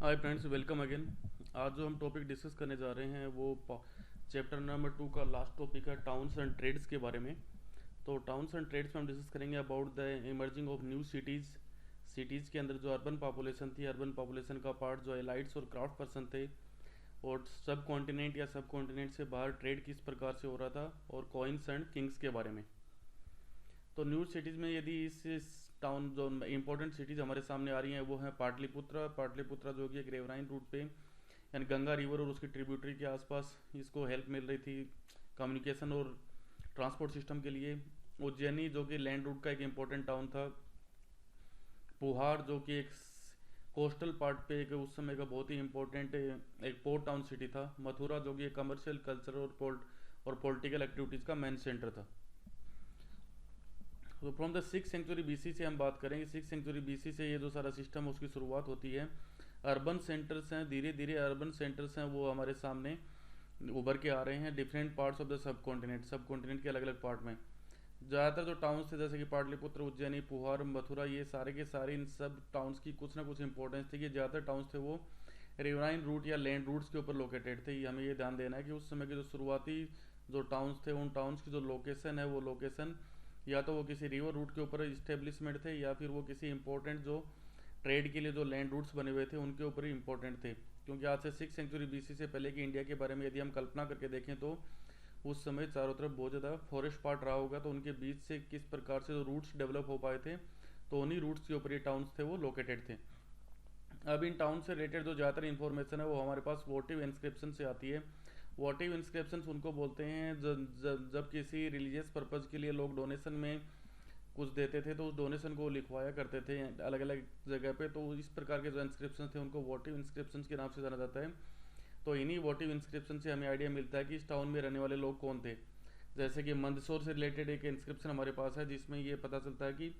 Hi friends, welcome again. आज जो हम टॉपिक डिस्कस करने जा रहे हैं वो चैप्टर नंबर 2 का लास्ट टॉपिक है टाउन्स एंड ट्रेड्स के बारे में। तो टाउन्स एंड ट्रेड्स में हम डिस्कस करेंगे about the emerging of new cities. Cities के अंदर जो अर्बन पॉपुलेशन थी, अर्बन पॉपुलेशन का पार्ट जो एलाइट्स और क्राफ्ट पर्सन थे, और सब कॉन्टिनेंट या सब कॉन्टिनेंट से बाहर ट्रेड किस प्रकार से हो रहा था, और कॉइन्स एंड किंग्स के बारे में। तो न्यू सिटीज़ में यदि इस टाउन जो इंपॉर्टेंट सिटीज़ हमारे सामने आ रही हैं वो हैं पाटलिपुत्रा जो कि एक रेवराइन रूट पे यानी गंगा रिवर और उसकी ट्रिब्यूटरी के आसपास इसको हेल्प मिल रही थी कम्युनिकेशन और ट्रांसपोर्ट सिस्टम के लिए। उज्जैनी जो कि लैंड रूट का एक इम्पोर्टेंट टाउन था। पुहार जो कि एक कोस्टल पार्ट पे एक उस समय का बहुत ही इम्पोर्टेंट एक पोर्ट टाउन सिटी था। मथुरा जो कि एक कमर्शियल, कल्चर और पॉलिटिकल एक्टिविटीज़ का मेन सेंटर था। तो from the 6th century BC से हम बात करेंगे। 6th सेंचुरी बीसी से ये जो सारा सिस्टम उसकी शुरुआत होती है। अर्बन सेंटर्स हैं, धीरे धीरे अर्बन सेंटर्स हैं वो हमारे सामने उभर के आ रहे हैं different parts of the sub continent के अलग अलग पार्ट में। ज़्यादातर जो टाउन्स थे जैसे कि पाटलिपुत्र, उज्जैनी, पुहार, मथुरा, ये सारे के सारे इन सब टाउन्स की कुछ ना कुछ इंपॉर्टेंस थी कि ज़्यादातर टाउन्स थे वो रिवराइन रूट या लैंड रूट्स के ऊपर लोकेटेड थे। ये हमें ये ध्यान देना है कि उस समय के जो शुरुआती जो टाउन्स थे उन टाउन्स की जो लोकेशन है वो लोकेशन या तो वो किसी रिवर रूट के ऊपर इस्टेब्लिशमेंट थे या फिर वो किसी इंपॉर्टेंट जो ट्रेड के लिए जो लैंड रूट्स बने हुए थे उनके ऊपर ही इंपॉर्टेंट थे। क्योंकि आज से 6th सेंचुरी बीसी से पहले की इंडिया के बारे में यदि हम कल्पना करके देखें तो उस समय चारों तरफ बहुत ज़्यादा फॉरेस्ट पार्ट रहा होगा, तो उनके बीच से किस प्रकार से जो रूट्स डेवलप हो पाए थे, तो उन्हीं रूट्स के ऊपर ये टाउन्स थे वो लोकेटेड थे। अब इन टाउन से रिलेटेड जो ज़्यादातर इन्फॉर्मेशन है वो हमारे पास वोटिव इंस्क्रिप्शन से आती है। वोटिव इंस्क्रिप्शन उनको बोलते हैं जब किसी रिलीजियस पर्पज़ के लिए लोग डोनेशन में कुछ देते थे तो उस डोनेशन को लिखवाया करते थे अलग अलग जगह पे। तो इस प्रकार के जो इंस्क्रिप्शन थे उनको वोटिव इंस्क्रिप्शन के नाम से जाना जाता है। तो इन्हीं वोटिव इंस्क्रिप्शन से हमें आइडिया मिलता है कि इस टाउन में रहने वाले लोग कौन थे। जैसे कि मंदसौर से रिलेटेड एक इंस्क्रिप्शन हमारे पास है जिसमें ये पता चलता है कि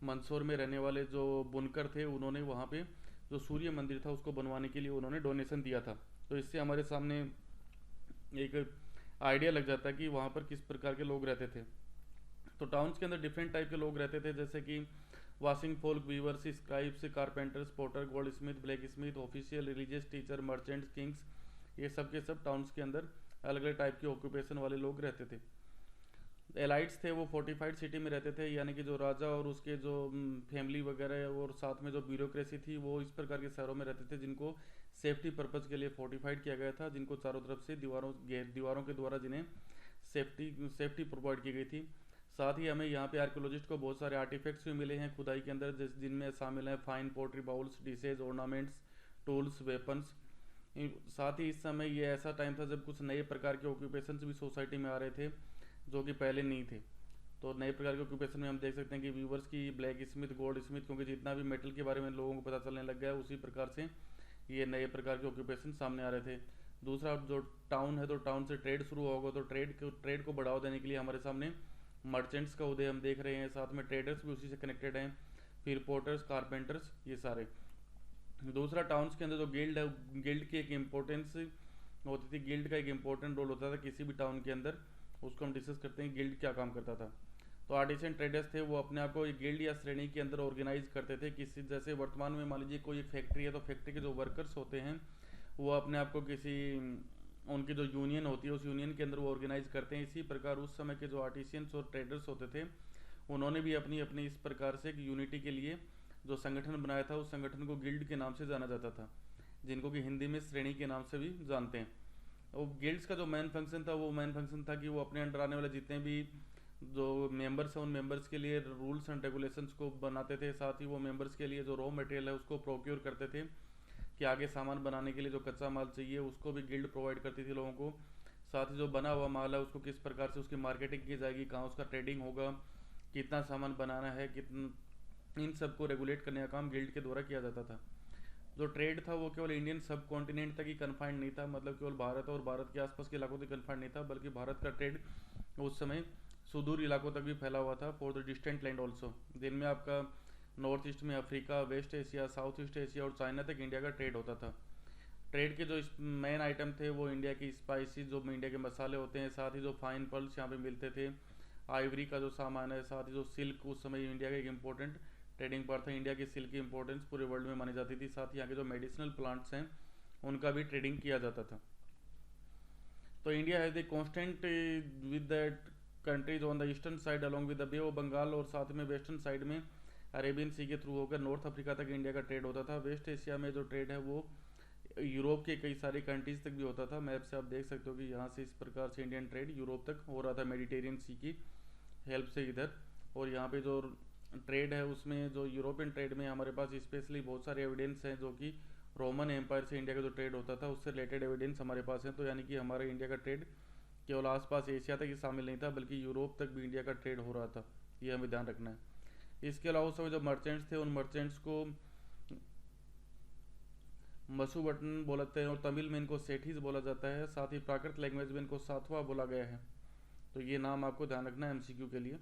मंदसौर में रहने वाले जो बुनकर थे उन्होंने वहाँ पे जो सूर्य मंदिर था उसको बनवाने के लिए उन्होंने डोनेशन दिया था। तो इससे हमारे सामने एक आइडिया लग जाता है कि वहाँ पर किस प्रकार के लोग रहते थे। तो टाउन्स के अंदर डिफरेंट टाइप के लोग रहते थे जैसे कि washing folk, weavers, scribes, carpenters, potter, goldsmith, blacksmith, official, religious, teacher, merchants, kings, ये सब के सब टाउन्स के अंदर अलग अलग टाइप के ऑक्यूपेशन वाले लोग रहते थे। एलाइट्स थे वो फोर्टिफाइड सिटी में रहते थे, यानी कि जो राजा और उसके जो फैमिली वगैरह और साथ में जो ब्यूरोक्रेसी थी वो इस प्रकार के शहरों में रहते थे जिनको सेफ्टी पर्पज़ के लिए फोर्टिफाइड किया गया था, जिनको चारों तरफ से दीवारों के द्वारा जिन्हें सेफ्टी प्रोवाइड की गई थी। साथ ही हमें यहाँ पे आर्कियोलॉजिस्ट को बहुत सारे आर्टिफैक्ट्स भी मिले हैं खुदाई के अंदर जिनमें शामिल हैं fine pottery, bowls, dishes, ornaments, tools, weapons. साथ ही इस समय ये ऐसा टाइम था जब कुछ नए प्रकार के ऑक्यूपेशन भी सोसाइटी में आ रहे थे जो कि पहले नहीं थे। तो नए प्रकार के ऑक्यूपेशन में हम देख सकते हैं कि वीवर्स की, ब्लैक स्मिथ, गोल्ड स्मिथ, क्योंकि जितना भी मेटल के बारे में लोगों को पता चलने लग गया है उसी प्रकार से ये नए प्रकार के ऑक्यूपेशन सामने आ रहे थे। दूसरा, जो टाउन है तो टाउन से ट्रेड शुरू होगा, तो ट्रेड को बढ़ावा देने के लिए हमारे सामने मर्चेंट्स का उदय हम देख रहे हैं, साथ में ट्रेडर्स भी उसी से कनेक्टेड हैं, फिर पोर्टर्स, कारपेंटर्स, ये सारे। दूसरा, टाउन्स के अंदर जो गिल्ड है, गिल्ड की एक इम्पोर्टेंस होती थी, गिल्ड का एक इम्पोर्टेंट रोल होता था किसी भी टाउन के अंदर। उसको हम डिस्कस करते हैं गिल्ड क्या काम करता था। तो आर्टिसन ट्रेडर्स थे वो अपने आप को एक गिल्ड या श्रेणी के अंदर ऑर्गेनाइज करते थे। किसी जैसे वर्तमान में मान लीजिए कोई एक फैक्ट्री है तो फैक्ट्री के जो वर्कर्स होते हैं वो अपने आप को किसी उनकी जो यूनियन होती है उस यूनियन के अंदर वो ऑर्गेनाइज करते हैं। इसी प्रकार उस समय के जो आर्टिशियंस और ट्रेडर्स होते थे उन्होंने भी अपनी अपनी इस प्रकार से एक यूनिटी के लिए जो संगठन बनाया था उस संगठन को गिल्ड के नाम से जाना जाता था, जिनको कि हिंदी में श्रेणी के नाम से भी जानते हैं। और गिल्ड्स का जो मेन फंक्शन था वो मेन फंक्शन था कि वो अपने अंडर आने वाले जितने भी जो मेंबर्स हैं उन मेंबर्स के लिए रूल्स एंड रेगुलेशंस को बनाते थे। साथ ही वो मेंबर्स के लिए जो रॉ मटेरियल है उसको प्रोक्योर करते थे कि आगे सामान बनाने के लिए जो कच्चा माल चाहिए उसको भी गिल्ड प्रोवाइड करती थी लोगों को। साथ ही जो बना हुआ माल है उसको किस प्रकार से उसकी मार्केटिंग की जाएगी, कहाँ उसका ट्रेडिंग होगा, कितना सामान बनाना है, कितना, इन सब को रेगुलेट करने का काम गिल्ड के द्वारा किया जाता था। जो ट्रेड था वो केवल इंडियन सब कॉन्टिनेंट तक ही कन्फाइंड नहीं था, मतलब केवल भारत और भारत के आसपास के इलाकों तक कन्फाइंड नहीं था, बल्कि भारत का ट्रेड उस समय सुदूर इलाकों तक भी फैला हुआ था, for the distant land also, जिनमें आपका नॉर्थ ईस्ट में Africa, west Asia, south east Asia और चाइना तक इंडिया का ट्रेड होता था। ट्रेड के जो मेन आइटम थे वो इंडिया की स्पाइसी, जो इंडिया के मसाले होते हैं, साथ ही जो फाइन पर्ल्स यहाँ पे मिलते थे, आइवरी का जो सामान है, साथ ही जो सिल्क उस समय इंडिया का एक इम्पोर्टेंट ट्रेडिंग पार्ट था। इंडिया की सिल्क की इंपॉर्टेंस पूरे वर्ल्ड में मानी जाती थी। साथ ही यहाँ के जो मेडिसिनल प्लांट्स हैं उनका भी ट्रेडिंग किया जाता था। तो India has the constant with that countries on the eastern side along with the bay of Bengal, और साथ में वेस्टर्न साइड में अरेबियन सी के थ्रू होकर नॉर्थ अफ्रीका तक इंडिया का ट्रेड होता था। वेस्ट एशिया में जो ट्रेड है वो यूरोप के कई सारे कंट्रीज तक भी होता था। मैप से आप देख सकते हो कि यहाँ से इस प्रकार से इंडियन ट्रेड यूरोप तक हो रहा था मेडिटेरियन सी की हेल्प से इधर। और यहाँ पे जो ट्रेड है उसमें जो यूरोपियन ट्रेड में हमारे पास स्पेशली बहुत सारे एविडेंस हैं जो कि रोमन एम्पायर से इंडिया का जो ट्रेड होता था उससे रिलेटेड एविडेंस हमारे पास है। तो यानी कि हमारा इंडिया का ट्रेड केवल आसपास एशिया तक ही शामिल नहीं था बल्कि यूरोप तक भी इंडिया का ट्रेड हो रहा था, ये हमें ध्यान रखना है। इसके अलावा सब जो मर्चेंट्स थे उन मर्चेंट्स को मसुबटन बोलते हैं और तमिल में इनको सेठीज बोला जाता है। साथ ही प्राकृत लैंग्वेज में इनको साथवा बोला गया है। तो ये नाम आपको ध्यान रखना है एमसीक्यू के लिए।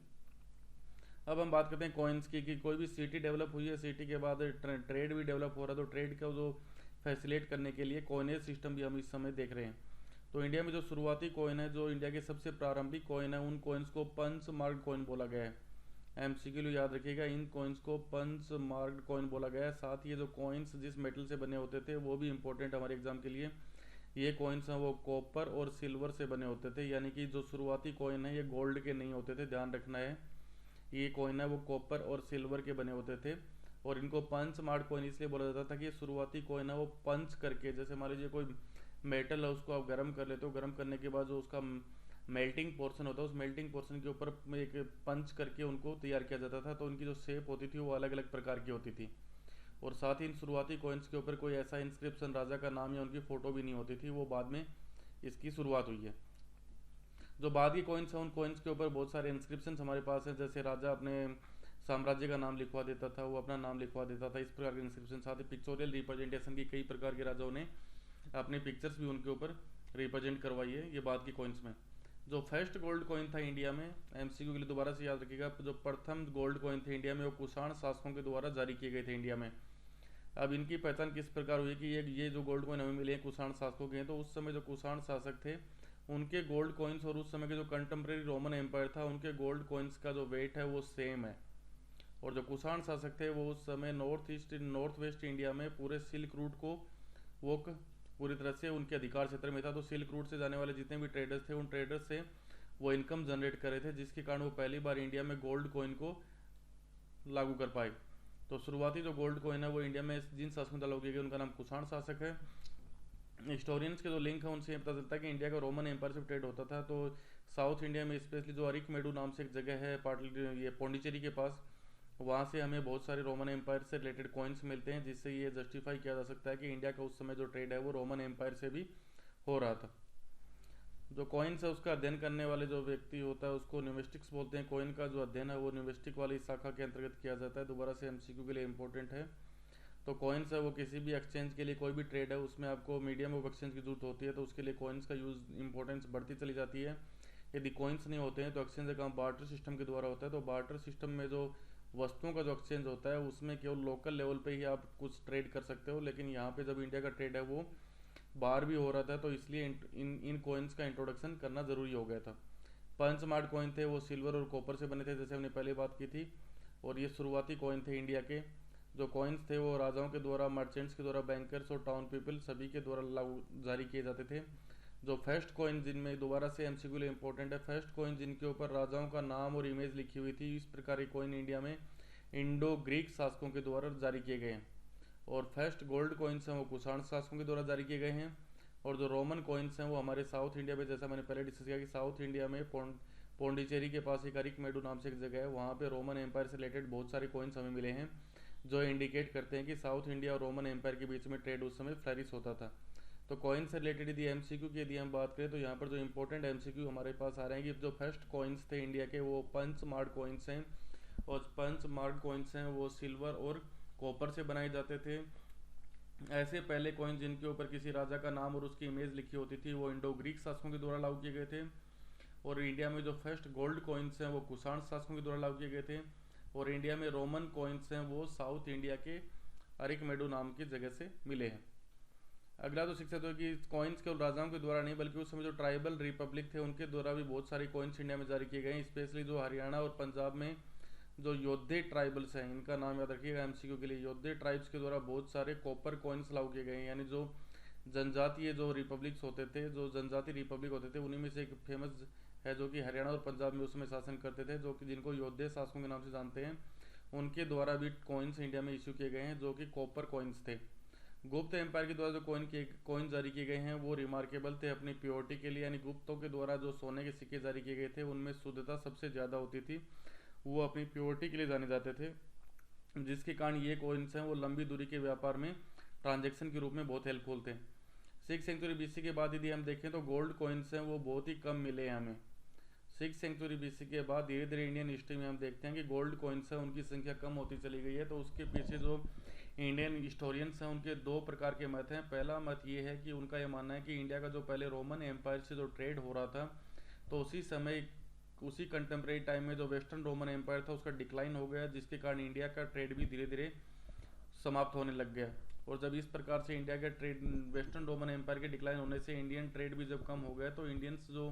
अब हम बात करते हैं कॉइन्स की कि कोई भी सिटी डेवलप हुई है, सिटी के बाद ट्रेड भी डेवलप हो रहा है, तो ट्रेड को जो फैसिलिटेट करने के लिए कॉइनेज सिस्टम भी हम इस समय देख रहे हैं। तो इंडिया में जो शुरुआती कॉइन है, जो इंडिया के सबसे प्रारंभिक कॉइन है, उन कॉइन्स को पंच मार्क्ड कॉइन बोला गया है। एमसीक्यू याद रखिएगा, इन कॉइन्स को पंच मार्क्ड कॉइन बोला गया है। साथ ही ये जो कॉइन्स जिस मेटल से बने होते थे वो भी इंपॉर्टेंट हमारे एग्जाम के लिए। ये कॉइन्स हैं वो कॉपर और सिल्वर से बने होते थे, यानी कि जो शुरुआती कॉइन है ये गोल्ड के नहीं होते थे, ध्यान रखना है। ये कॉइन है वो कॉपर और सिल्वर के बने होते थे। और इनको पंच मार्क्ड कॉइन इसलिए बोला जाता था कि ये शुरुआती कॉइन है वो पंच करके, जैसे मान लीजिए कोई मेटल है उसको आप गर्म कर लेते हो, गर्म करने के बाद जो उसका मेल्टिंग पोर्शन होता है उस मेल्टिंग पोर्शन के ऊपर एक पंच करके उनको तैयार किया जाता था। तो उनकी जो शेप होती थी वो अलग अलग प्रकार की होती थी। और साथ ही इन शुरुआती कॉइन्स के ऊपर कोई ऐसा इंस्क्रिप्शन राजा का नाम या उनकी फ़ोटो भी नहीं होती थी, वो बाद में इसकी शुरुआत हुई है। जो बाद की कॉइन्स हैं उन कॉइन्स के ऊपर बहुत सारे इंस्क्रिप्शन हमारे पास हैं, जैसे राजा अपने साम्राज्य का नाम लिखवा देता था, वो अपना नाम लिखवा देता था, इस प्रकार के इंस्क्रिप्शन। साथ ही पिक्चोरियल रिप्रेजेंटेशन की कई प्रकार के राजाओं ने अपने पिक्चर्स भी उनके ऊपर रिप्रेजेंट करवाई है, ये बाद की कॉइन्स में। जो फर्स्ट गोल्ड कॉइन था इंडिया में, एमसीक्यू के लिए दोबारा से याद रखिएगा, जो प्रथम गोल्ड कॉइन थे इंडिया में वो कुषाण शासकों के द्वारा जारी किए गए थे इंडिया में। अब इनकी पहचान किस प्रकार हुई कि ये जो गोल्ड कॉइन हमें मिले हैं कुषाण शासकों के हैं, तो उस समय जो कुषाण शासक थे उनके गोल्ड कॉइन्स और उस समय के जो कंटेम्प्रेरी रोमन एम्पायर था उनके गोल्ड कॉइन्स का जो वेट है वो सेम है। और जो कुषाण शासक थे वो उस समय नॉर्थ वेस्ट इंडिया में पूरे सिल्क रूट को वो पूरी तरह से उनके अधिकार क्षेत्र में था। तो सिल्क रूट से जाने वाले जितने भी ट्रेडर्स थे उन ट्रेडर्स से वो इनकम जनरेट कर रहे थे, जिसके कारण वो पहली बार इंडिया में गोल्ड कॉइन को लागू कर पाए। तो शुरुआती जो गोल्ड कॉइन है वो इंडिया में जिन शासकों द्वारा लागू किया गया उनका नाम कुषाण शासक है। हिस्टोरियंस के जो लिंक है उनसे पता चलता है कि इंडिया का रोमन एम्पायर से ट्रेड होता था। तो साउथ इंडिया में स्पेशली जो अरिकमेडू नाम से एक जगह है ये पौंडीचेरी के पास, वहाँ से हमें बहुत सारे रोमन एम्पायर से रिलेटेड कॉइन्स मिलते हैं, जिससे ये जस्टिफाई किया जा सकता है कि इंडिया का उस समय जो ट्रेड है वो रोमन एम्पायर से भी हो रहा था। जो कॉइन्स है उसका अध्ययन करने वाले जो व्यक्ति होता है उसको न्यूमिस्टिक्स बोलते हैं। कॉइन का जो अध्ययन है वो न्यूमिस्टिक वाली शाखा के अंतर्गत किया जाता है। दोबारा से एमसीक्यू के लिए इंपॉर्टेंट है। तो कॉइन्स है वो किसी भी एक्सचेंज के लिए, कोई भी ट्रेड है उसमें आपको मीडियम ऑफ एक्सचेंज की जरूरत होती है, तो उसके लिए कॉइन्स का यूज़ इंपॉर्टेंस बढ़ती चली जाती है। यदि कॉइन्स नहीं होते हैं तो एक्सचेंज का काम बार्टर सिस्टम के द्वारा होता है। तो बार्टर सिस्टम में जो वस्तुओं का जो एक्सचेंज होता है उसमें केवल लोकल लेवल पे ही आप कुछ ट्रेड कर सकते हो, लेकिन यहाँ पे जब इंडिया का ट्रेड है वो बाहर भी हो रहा था, तो इसलिए इन कॉइन्स का इंट्रोडक्शन करना ज़रूरी हो गया था। पंच मार्क कॉइन थे वो सिल्वर और कॉपर से बने थे, जैसे हमने पहले बात की थी। और ये शुरुआती कॉइन थे इंडिया के। जो कॉइन्स थे वो राजाओं के द्वारा, मर्चेंट्स के द्वारा, बैंकर्स और टाउन पीपल सभी के द्वारा जारी किए जाते थे। जो फर्स्ट कॉइन जिनमें दोबारा से एमसीक्यू लिए इंपॉर्टेंट है, फर्स्ट कॉइन जिनके ऊपर राजाओं का नाम और इमेज लिखी हुई थी, इस प्रकार के कॉइन इंडिया में इंडो ग्रीक शासकों के द्वारा जारी किए गए हैं। और फर्स्ट गोल्ड कॉइन्स हैं वो कुषाण शासकों के द्वारा जारी किए गए हैं। और जो रोमन कॉइन्स हैं वो हमारे साउथ इंडिया में, जैसा मैंने पहले डिस्कस किया कि साउथ इंडिया में पौंडीचेरी के पास एक अरिकमेडू नाम से एक जगह है, वहाँ पे रोमन एम्पायर से रिलेटेड बहुत सारे कॉइन्स हमें मिले हैं जो इंडिकेट करते हैं कि साउथ इंडिया और रोमन एम्पायर के बीच में ट्रेड उस समय फ्लरिश होता था। तो कॉइन से रिलेटेड यदि एमसीक्यू की यदि हम बात करें तो यहाँ पर जो इंपॉर्टेंट एमसीक्यू हमारे पास आ रहे हैं कि जो फर्स्ट कॉइन्स थे इंडिया के वो पंच मार्क कॉइन्स हैं। और पंच मार्क कॉइन्स हैं वो सिल्वर और कॉपर से बनाए जाते थे। ऐसे पहले कॉइन जिनके ऊपर किसी राजा का नाम और उसकी इमेज लिखी होती थी वो इंडो ग्रीक शासकों के द्वारा लागू किए गए थे। और इंडिया में जो फर्स्ट गोल्ड कॉइन्स हैं वो कुषाण शासकों के द्वारा लागू किए गए थे। और इंडिया में रोमन कॉइन्स हैं वो साउथ इंडिया के अरिकमेडू नाम की जगह से मिले हैं। अगला तो शिक्षा दो कि कॉइन्स केवल राजाओं के द्वारा नहीं बल्कि उस समय जो ट्राइबल रिपब्लिक थे उनके द्वारा भी बहुत सारे कॉइन्स इंडिया में जारी किए गए हैं। स्पेशली जो हरियाणा और पंजाब में जो योद्धे ट्राइबल्स हैं, इनका नाम याद रखिएगा एमसीक्यू के लिए, योद्धे ट्राइब्स के द्वारा बहुत सारे कॉपर कॉइन्स लाउ किए गए हैं। यानी जो जनजातीय जो रिपब्लिक्स होते थे, जो जनजातीय रिपब्लिक होते थे, उन्हीं में से एक फेमस है जो कि हरियाणा और पंजाब में उसमें शासन करते थे, जो कि जिनको योद्धे शासकों के नाम से जानते हैं, उनके द्वारा भी कॉइन्स इंडिया में इशू किए गए हैं जो कि कॉपर कॉइन्स थे। गुप्त एम्पायर के द्वारा जो कॉइन जारी किए गए हैं वो रिमार्केबल थे अपनी प्योरिटी के लिए। यानी गुप्तों के द्वारा जो सोने के सिक्के जारी किए गए थे उनमें शुद्धता सबसे ज़्यादा होती थी, वो अपनी प्योरिटी के लिए जाने जाते थे, जिसके कारण ये कॉइन्स हैं वो लंबी दूरी के व्यापार में ट्रांजैक्शन के रूप में बहुत हेल्पफुल थे। 6th सेंचुरी बीसी के बाद यदि हम देखें तो गोल्ड कॉइन्स हैं वो बहुत ही कम मिले हैं हमें। 6th सेंचुरी बीसी के बाद धीरे धीरे इंडियन हिस्ट्री में हम देखते हैं कि गोल्ड कॉइन्स हैं उनकी संख्या कम होती चली गई है। तो उसके पीछे जो इंडियन हिस्टोरियंस हैं उनके दो प्रकार के मत हैं। पहला मत ये है कि उनका ये मानना है कि इंडिया का जो पहले रोमन एम्पायर से जो ट्रेड हो रहा था, तो उसी समय उसी कंटेम्प्रेरी टाइम में जो वेस्टर्न रोमन एम्पायर था उसका डिक्लाइन हो गया, जिसके कारण इंडिया का ट्रेड भी धीरे धीरे समाप्त होने लग गया। और जब इस प्रकार से इंडिया के ट्रेड वेस्टर्न रोमन एम्पायर के डिक्लाइन होने से इंडियन ट्रेड भी जब कम हो गया, तो इंडियंस जो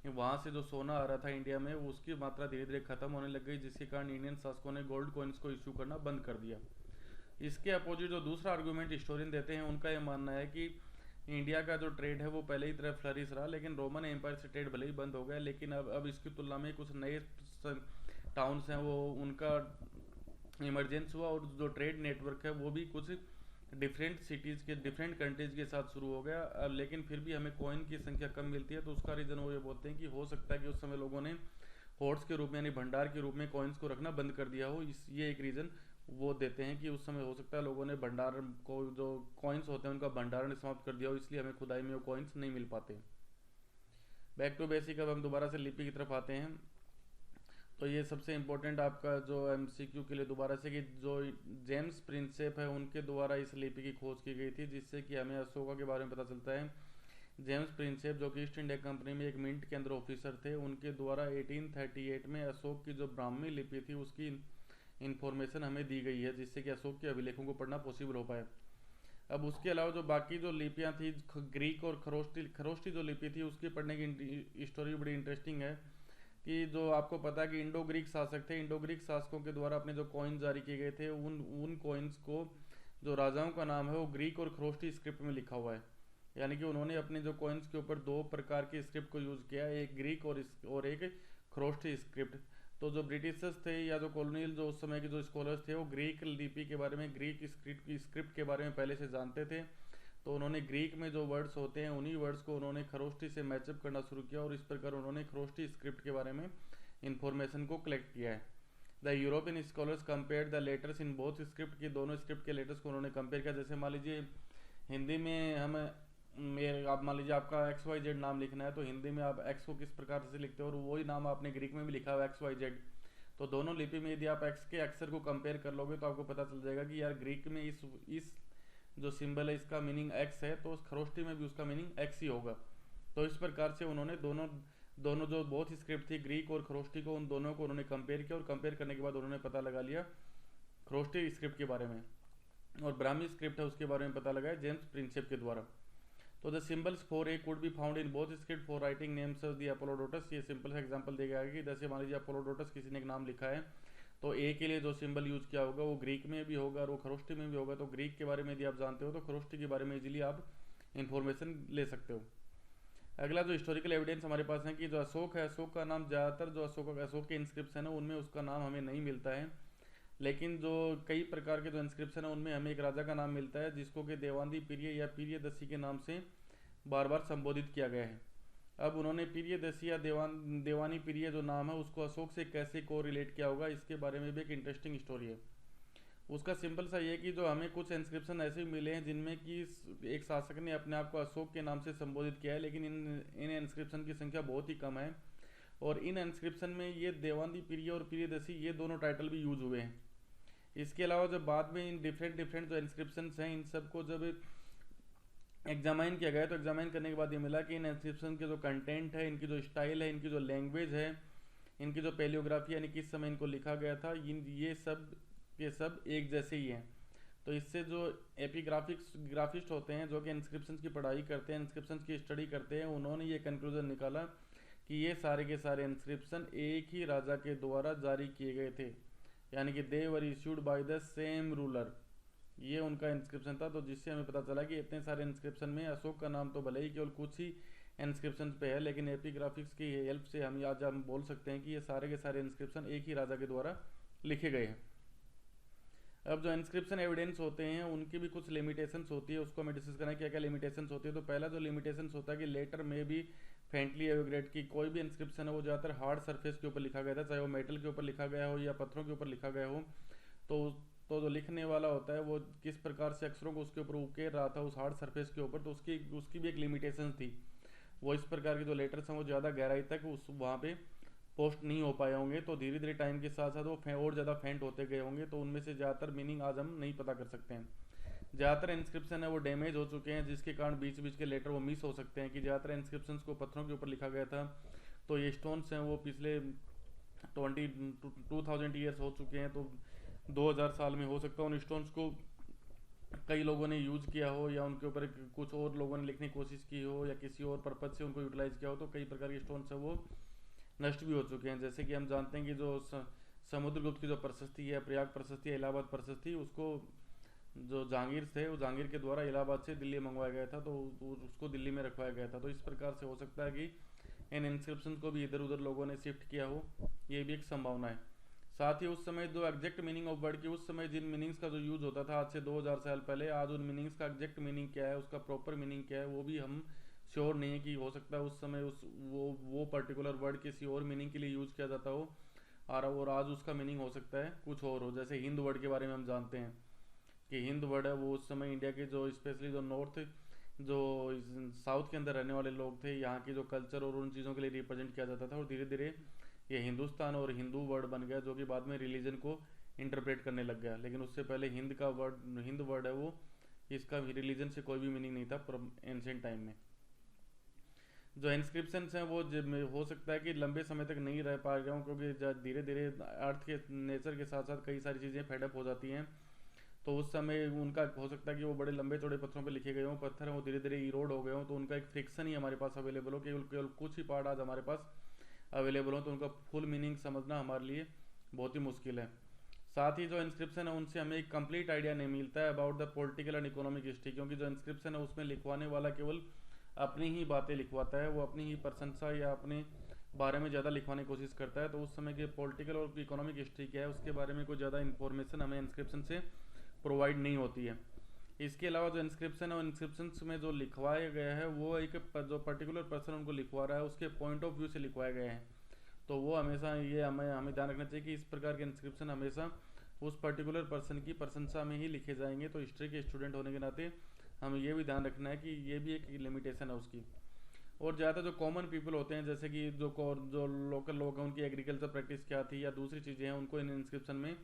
वहाँ से जो सोना आ रहा था इंडिया में उसकी मात्रा धीरे धीरे खत्म होने लग गई, जिसके कारण इंडियन शासकों ने गोल्ड कॉइन्स को इशू करना बंद कर दिया। इसके अपोजिट जो दूसरा आर्गूमेंट हिस्टोरियन देते हैं, उनका यह मानना है कि इंडिया का जो ट्रेड है वो पहले ही तरह फ्लरिश रहा, लेकिन रोमन एम्पायर से ट्रेड भले ही बंद हो गया, लेकिन अब इसकी तुलना में कुछ नए टाउन्स हैं वो उनका इमरजेंस हुआ, और जो ट्रेड नेटवर्क है वो भी कुछ डिफरेंट सिटीज़ के डिफरेंट कंट्रीज़ के साथ शुरू हो गया। लेकिन फिर भी हमें कॉइन की संख्या कम मिलती है, तो उसका रीज़न वो ये बोलते हैं कि हो सकता है कि उस समय लोगों ने होर्ड्स के रूप में यानी भंडार के रूप में कॉइन्स को रखना बंद कर दिया हो। ये एक रीज़न वो देते हैं कि उस समय हो सकता है लोगों ने भंडार को जो कॉइन्स होते हैं उनका भंडारण समाप्त कर दिया हो, इसलिए हमें खुदाई में वो कॉइन्स नहीं मिल पाते। बैक टू बेसिक, अब हम दोबारा से लिपि की तरफ आते हैं। तो ये सबसे इम्पोर्टेंट आपका जो एमसीक्यू के लिए दोबारा से कि जो जेम्स प्रिंसेप है उनके द्वारा इस लिपि की खोज की गई थी, जिससे कि हमें अशोका के बारे में पता चलता है। जेम्स प्रिंसेप जो कि ईस्ट इंडिया कंपनी में एक मिंट के अंदर ऑफिसर थे, उनके द्वारा 1838 में अशोक की जो ब्राह्मी लिपि थी उसकी इन्फॉर्मेशन हमें दी गई है, जिससे कि अशोक के अभिलेखों को पढ़ना पॉसिबल हो पाए। अब उसके अलावा जो बाकी जो लिपियाँ थी, ग्रीक और खरोष्टी जो लिपि थी उसकी पढ़ने की स्टोरी बड़ी इंटरेस्टिंग है। कि जो आपको पता है कि इंडो ग्रीक शासक थे, इंडो ग्रीक शासकों के द्वारा अपने जो कॉइन जारी किए गए थे उन कॉइन्स को जो राजाओं का नाम है वो ग्रीक और खरोष्टी स्क्रिप्ट में लिखा हुआ है। यानी कि उन्होंने अपने जो कॉइन्स के ऊपर दो प्रकार की स्क्रिप्ट को यूज़ किया, एक ग्रीक और एक खरोष्टी स्क्रिप्ट। तो जो ब्रिटिशर्स थे या जो कॉलोनियल जो उस समय के जो स्कॉलर्स थे वो ग्रीक लिपि के बारे में, ग्रीक स्क्रिप्ट के बारे में पहले से जानते थे, तो उन्होंने ग्रीक में जो वर्ड्स होते हैं उन्हीं वर्ड्स को उन्होंने खरोष्टी से मैचअप करना शुरू किया, और इस प्रकार उन्होंने खरोष्टी स्क्रिप्ट के बारे में इंफॉर्मेशन को कलेक्ट किया है। The European scholars compare the letters in both script, की दोनों स्क्रिप्ट के लेटर्स को उन्होंने कंपेयर किया। जैसे मान लीजिए हिंदी में आप मान लीजिए आपका XYZ नाम लिखना है, तो हिंदी में आप एक्स को किस प्रकार से लिखते हो, और वही नाम आपने ग्रीक में भी लिखा हुआ XYZ, तो दोनों लिपि में यदि आप एक्स के अक्षर को कंपेयर कर लोगे तो आपको पता चल जाएगा कि यार ग्रीक में इस जो सिंबल है इसका मीनिंग एक्स है, तो खरोष्टी में भी उसका मीनिंग एक्स ही होगा। तो इस प्रकार से उन्होंने दोनों जो बहुत स्क्रिप्ट थी ग्रीक और खरोष्टी को, उन दोनों को उन्होंने कंपेयर किया, और कंपेयर करने के बाद उन्होंने पता लगा लिया खरोष्टी स्क्रिप्ट के बारे में, और ब्राह्मी स्क्रिप्ट है उसके बारे में पता लगाया जेम्स प्रिंसेप के द्वारा। तो the symbols for A could be found in both script for writing names of the Apollodotus. ये सिंपल सा एग्जांपल दिया गया है कि जैसे मान लीजिए अपोलोडोटस किसी ने एक नाम लिखा है, तो ए के लिए जो सिंबल यूज किया होगा वो ग्रीक में भी होगा और वो खरोष्टी में भी होगा। तो ग्रीक के बारे में यदि आप जानते हो तो खरोष्टी के बारे में इजीली आप इन्फॉर्मेशन ले सकते हो। अगला जो हिस्टोरिकल एविडेंस हमारे पास है कि जो अशोक है, अशोक का नाम ज़्यादातर जो अशोक के इंस्क्रिप्शन है उनमें उसका नाम हमें नहीं मिलता है, लेकिन जो कई प्रकार के जो इंस्क्रिप्शन है उनमें हमें एक राजा का नाम मिलता है जिसको कि देवानदी पीरिय या पीरियदसी के नाम से बार बार संबोधित किया गया है। अब उन्होंने पीरियदसी या देवानी पीरिय जो नाम है उसको अशोक से कैसे को रिलेट किया होगा, इसके बारे में भी एक इंटरेस्टिंग स्टोरी है। उसका सिंपल सा ये कि जो हमें कुछ इंस्क्रिप्शन ऐसे मिले हैं जिनमें कि एक शासक ने अपने आप को अशोक के नाम से संबोधित किया है, लेकिन इन इंस्क्रिप्शन की संख्या बहुत ही कम है, और इन इंस्क्रिप्शन में ये देवानदी पीरिय और पीरियदसी ये दोनों टाइटल भी यूज हुए हैं। इसके अलावा जब बाद में इन डिफरेंट जो इंस्क्रिप्शन हैं इन सबको जब एग्जामाइन किया गया, तो एग्जामाइन करने के बाद ये मिला कि इन इंस्क्रिप्शन के जो कंटेंट है, इनकी जो स्टाइल है, इनकी जो लैंग्वेज है, इनकी जो पैलियोग्राफी यानी किस समय इनको लिखा गया था, ये सब एक जैसे ही हैं। तो इससे जो ग्राफिस्ट होते हैं जो कि इंस्क्रिप्शन की पढ़ाई करते हैं, इंस्क्रिप्शन की स्टडी करते हैं, उन्होंने ये कंक्लूजन निकाला कि ये सारे के सारे इंस्क्रिप्शन एक ही राजा के द्वारा जारी किए गए थे। यानी कि they were issued by the same ruler, ये उनका इंस्क्रिप्शन था। तो जिससे हमें पता चला कि इतने सारे इंस्क्रिप्शन में अशोक का नाम तो भले ही केवल कुछ ही इंस्क्रिप्शन पे है, लेकिन एपिग्राफिक्स की हेल्प से हम आज हम बोल सकते हैं कि ये सारे के सारे इंस्क्रिप्शन एक ही राजा के द्वारा लिखे गए हैं। अब जो इंस्क्रिप्शन एविडेंस होते हैं उनकी भी कुछ लिमिटेशंस होती है, उसको हमें डिस्कस करना है क्या क्या लिमिटेशंस होती है। तो पहला जो लिमिटेशंस होता है कि लेटर में भी फेंटली एविग्रेड की कोई भी इंस्क्रिप्शन है वो ज़्यादातर हार्ड सरफेस के ऊपर लिखा गया था, चाहे वो मेटल के ऊपर लिखा गया हो या पत्थरों के ऊपर लिखा गया हो। तो जो लिखने वाला होता है वो किस प्रकार से अक्षरों को उसके ऊपर उकेर रहा था उस हार्ड सरफेस के ऊपर, तो उसकी उसकी भी एक लिमिटेशन थी। वो इस प्रकार के जो लेटर्स हैं वो ज़्यादा गहराई तक उस वहाँ पे पोस्ट नहीं हो पाए होंगे, तो धीरे धीरे टाइम के साथ साथ वो और ज़्यादा फेंट होते गए होंगे, तो उनमें से ज़्यादातर मीनिंग आज हम नहीं पता कर सकते हैं। ज़्यादातर इंस्क्रिप्शन है वो डैमेज हो चुके हैं, जिसके कारण बीच बीच के लेटर वो मिस हो सकते हैं। कि ज़्यादातर इंस्क्रिप्शन को पत्थरों के ऊपर लिखा गया था, तो ये स्टोन्स हैं वो पिछले 2000 ईयर्स हो चुके हैं, तो 2000 साल में हो सकता है उन स्टोन्स को कई लोगों ने यूज़ किया हो या उनके ऊपर कुछ और लोगों ने लिखने की कोशिश की हो या किसी और पर्पज से उनको यूटिलाइज किया हो, तो कई प्रकार के स्टोन्स हैं वो नष्ट भी हो चुके हैं। जैसे कि हम जानते हैं कि जो समुद्रगुप्त की जो प्रशस्ति है, प्रयाग प्रशस्ति, इलाहाबाद प्रशस्ति, उसको जो जहांगीर थे वो जहांगीर के द्वारा इलाहाबाद से दिल्ली मंगवाया गया था, तो उसको दिल्ली में रखवाया गया था। तो इस प्रकार से हो सकता है कि इन इंस्क्रिप्शन को भी इधर उधर लोगों ने शिफ्ट किया हो, ये भी एक संभावना है। साथ ही उस समय जो एग्जैक्ट मीनिंग ऑफ वर्ड की उस समय जिन मीनिंग्स का जो यूज़ होता था आज से 2000 साल पहले, आज उन मीनिंग्स का एग्जैक्ट मीनिंग क्या है, उसका प्रॉपर मीनिंग क्या है, वो भी हम श्योर नहीं है। कि हो सकता है उस समय उस वो पर्टिकुलर वर्ड किसी और मीनिंग के लिए यूज़ किया जाता हो और आज उसका मीनिंग हो सकता है कुछ और हो। जैसे हिंद वर्ड के बारे में हम जानते हैं कि हिंद वर्ड है वो उस समय इंडिया के जो स्पेशली जो नॉर्थ जो साउथ के अंदर रहने वाले लोग थे, यहाँ की जो कल्चर और उन चीज़ों के लिए रिप्रेजेंट किया जाता था, और धीरे धीरे ये हिंदुस्तान और हिंदू वर्ड बन गया, जो कि बाद में रिलीजन को इंटरप्रेट करने लग गया। लेकिन उससे पहले हिंद वर्ड है वो, इसका रिलीजन से कोई भी मीनिंग नहीं था एंशिएंट टाइम में। जो इंस्क्रिप्शन हैं वो हो सकता है कि लंबे समय तक नहीं रह पा रहे हों, क्योंकि धीरे धीरे अर्थ के नेचर के साथ साथ कई सारी चीज़ें फेडअप हो जाती हैं, तो उस समय उनका हो सकता है कि वो बड़े लंबे चौड़े पत्थरों पे लिखे गए हों, पत्थर हैं वो धीरे धीरे इरोड हो गए हों, तो उनका एक फ्रिक्शन ही हमारे पास अवेलेबल हो, केवल केवल कुछ ही पार्ट आज हमारे पास अवेलेबल हो, तो उनका फुल मीनिंग समझना हमारे लिए बहुत ही मुश्किल है। साथ ही जो इंस्क्रिप्शन है उनसे हमें एक कंप्लीट आइडिया नहीं मिलता है about the political and economic history, क्योंकि जो इंस्क्रिप्शन है उसमें लिखवाने वाला केवल अपनी ही बातें लिखवाता है, वो अपनी ही प्रशंसा या अपने बारे में ज़्यादा लिखवाने की कोशिश करता है। तो उस समय के पॉलिटिकल और इकोनॉमिक हिस्ट्री क्या है उसके बारे में कोई ज़्यादा इन्फॉर्मेशन हमें इंस्क्रिप्शन से प्रोवाइड नहीं होती है। इसके अलावा जो इंस्क्रिप्शन है और इंस्क्रिप्शन में जो लिखवाया गया है वो एक जो पर्टिकुलर पर्सन उनको लिखवा रहा है उसके पॉइंट ऑफ व्यू से लिखवाया गया है, तो वो हमेशा ये हमें ध्यान रखना चाहिए कि इस प्रकार के इंस्क्रिप्शन हमेशा उस पर्टिकुलर पर्सन की प्रशंसा में ही लिखे जाएंगे। तो हिस्ट्री के स्टूडेंट होने के नाते हमें ये भी ध्यान रखना है कि ये भी एक लिमिटेशन है उसकी। और ज़्यादा जो कॉमन पीपल होते हैं, जैसे कि जो लोकल लोग हैं उनकी एग्रीकल्चर प्रैक्टिस क्या थी या दूसरी चीज़ें हैं, उनको इन इंस्क्रिप्शन में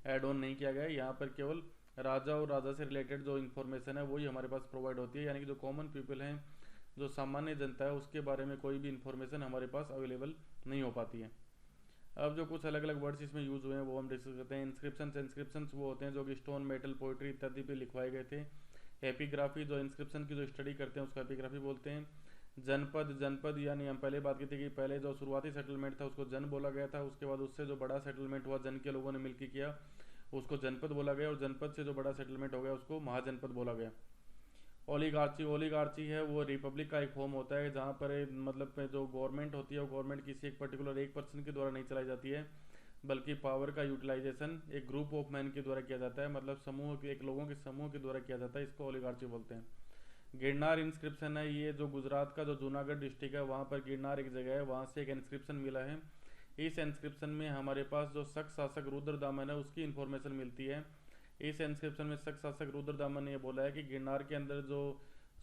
ऐड ऑन नहीं किया गया है। यहाँ पर केवल राजा और राजा से रिलेटेड जो इन्फॉर्मेशन है वही हमारे पास प्रोवाइड होती है, यानी कि जो कॉमन पीपल हैं, जो सामान्य जनता है, उसके बारे में कोई भी इन्फॉर्मेशन हमारे पास अवेलेबल नहीं हो पाती है। अब जो कुछ अलग अलग वर्ड्स इसमें यूज़ हुए हैं वो हम डिस्कस करते हैं। इंस्क्रिप्शंस वो होते हैं जो कि स्टोन, मेटल, पोइट्री इत्यादि पे लिखवाए गए थे। एपिग्राफी, जो इंस्क्रिप्शन की जो स्टडी करते हैं उसको एपिग्राफी बोलते हैं। जनपद यानी हम पहले बात की थी कि पहले जो शुरुआती सेटलमेंट था उसको जन बोला गया था, उसके बाद उससे जो बड़ा सेटलमेंट हुआ जन के लोगों ने मिलकर किया उसको जनपद बोला गया, और जनपद से जो बड़ा सेटलमेंट हो गया उसको महाजनपद बोला गया। ओलिगार्ची है वो रिपब्लिक का एक फॉर्म होता है जहाँ पर मतलब जो गवर्नमेंट होती है वो गवर्नमेंट किसी एक पर्टिकुलर एक पर्सन के द्वारा नहीं चलाई जाती है, बल्कि पावर का यूटिलाइजेशन एक ग्रुप ऑफ मैन के द्वारा किया जाता है, मतलब समूह के एक लोगों के समूह के द्वारा किया जाता है, इसको ओलिगार्ची बोलते हैं। गिरनार इंस्क्रिप्शन है, ये जो गुजरात का जो जूनागढ़ डिस्ट्रिक्ट है वहाँ पर गिरनार एक जगह है, वहाँ से एक इंस्क्रिप्शन मिला है। इस इंस्क्रिप्शन में हमारे पास जो शक शासक रुद्रदामन है उसकी इन्फॉर्मेशन मिलती है। इस इंस्क्रिप्शन में शक शासक रुद्रदामन ने यह बोला है कि गिरनार के अंदर जो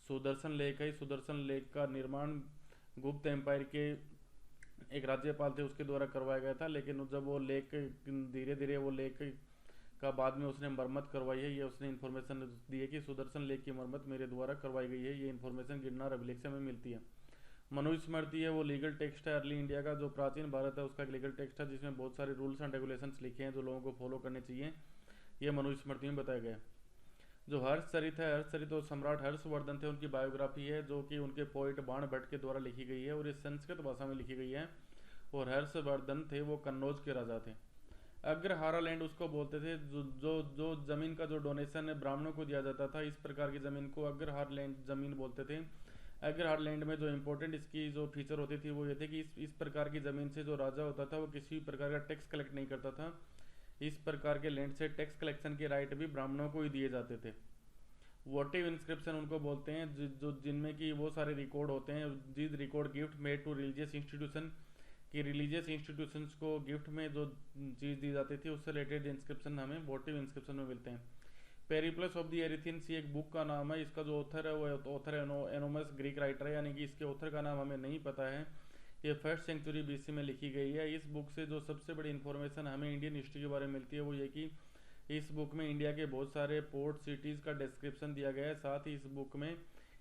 सुदर्शन लेक है, सुदर्शन लेक का निर्माण गुप्त एम्पायर के एक राज्यपाल थे उसके द्वारा करवाया गया था, लेकिन जब वो लेक धीरे धीरे वो लेक का बाद में उसने मरम्मत करवाई है, ये उसने इन्फॉर्मेशन दी है कि सुदर्शन लेक की मरम्मत मेरे द्वारा करवाई गई है। ये इन्फॉर्मेशन गिरनार अभिलेख से हमें मिलती है। मनुस्मृति है वो लीगल टेक्स्ट है अर्ली इंडिया का, जो प्राचीन भारत है उसका एक लीगल टेक्स्ट है जिसमें बहुत सारे रूल्स एंड रेगुलेशंस लिखे हैं जो लोगों को फॉलो करने चाहिए, ये मनुस्मृति में बताया गया। जो हर्षचरित है, हर्षचरित और सम्राट हर्षवर्धन थे उनकी बायोग्राफी है जो कि उनके पोइट बाण भट्ट के द्वारा लिखी गई है और ये संस्कृत भाषा में लिखी गई है। और हर्षवर्धन थे वो कन्नौज के राजा थे। अग्रहारा लैंड उसको बोलते थे जो जो जो जमीन का जो डोनेशन है ब्राह्मणों को दिया जाता था, इस प्रकार की जमीन को अग्रहार लैंड जमीन बोलते थे। अग्रहार लैंड में जो इम्पोर्टेंट इसकी जो फीचर होती थी वो ये थे कि इस प्रकार की जमीन से जो राजा होता था वो किसी भी प्रकार का टैक्स कलेक्ट नहीं करता था। इस प्रकार के लैंड से टैक्स कलेक्शन के राइट भी ब्राह्मणों को ही दिए जाते थे। वोटिव इंस्क्रिप्शन उनको बोलते हैं जो जिनमें कि वो सारे रिकॉर्ड होते हैं, जिस record gift made to religious institution, कि रिलीजियस इंस्टीट्यूशंस को गिफ्ट में जो चीज़ दी जाती थी उससे रिलेटेड इंस्क्रिप्शन हमें वोटिव इंस्क्रिप्शन में मिलते हैं। पेरिप्लस ऑफ द एरिथियंस ये एक बुक का नाम है, इसका जो ऑथर है वो ऑथर एनोमस ग्रीक राइटर है, यानी कि इसके ऑथर का नाम हमें नहीं पता है। ये 1st सेंचुरी बीसी में लिखी गई है। इस बुक से जो सबसे बड़ी इन्फॉर्मेशन हमें इंडियन हिस्ट्री के बारे में मिलती है वो ये कि इस बुक में इंडिया के बहुत सारे पोर्ट सिटीज़ का डिस्क्रिप्शन दिया गया है। साथ ही इस बुक में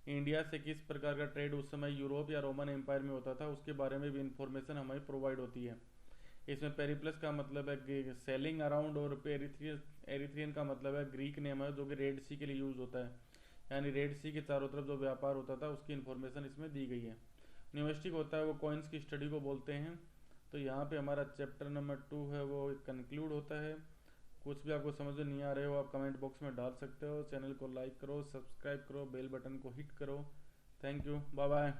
इंडिया से किस प्रकार का ट्रेड उस समय यूरोप या रोमन एम्पायर में होता था उसके बारे में भी इंफॉर्मेशन हमें प्रोवाइड होती है। इसमें पेरिप्लस का मतलब है सेलिंग अराउंड, और एरिथ्रियन का मतलब है ग्रीक नेम है जो कि रेड सी के लिए यूज़ होता है, यानी रेड सी के चारों तरफ जो व्यापार होता था उसकी इन्फॉर्मेशन इसमें दी गई है। न्यूमेस्टिक होता है वो कॉइन्स की स्टडी को बोलते हैं। तो यहाँ पे हमारा चैप्टर नंबर 2 है वो कंक्लूड होता है। कुछ भी आपको समझ में नहीं आ रहे हो आप कमेंट बॉक्स में डाल सकते हो। चैनल को लाइक करो, सब्सक्राइब करो, बेल बटन को हिट करो। Thank you, bye bye.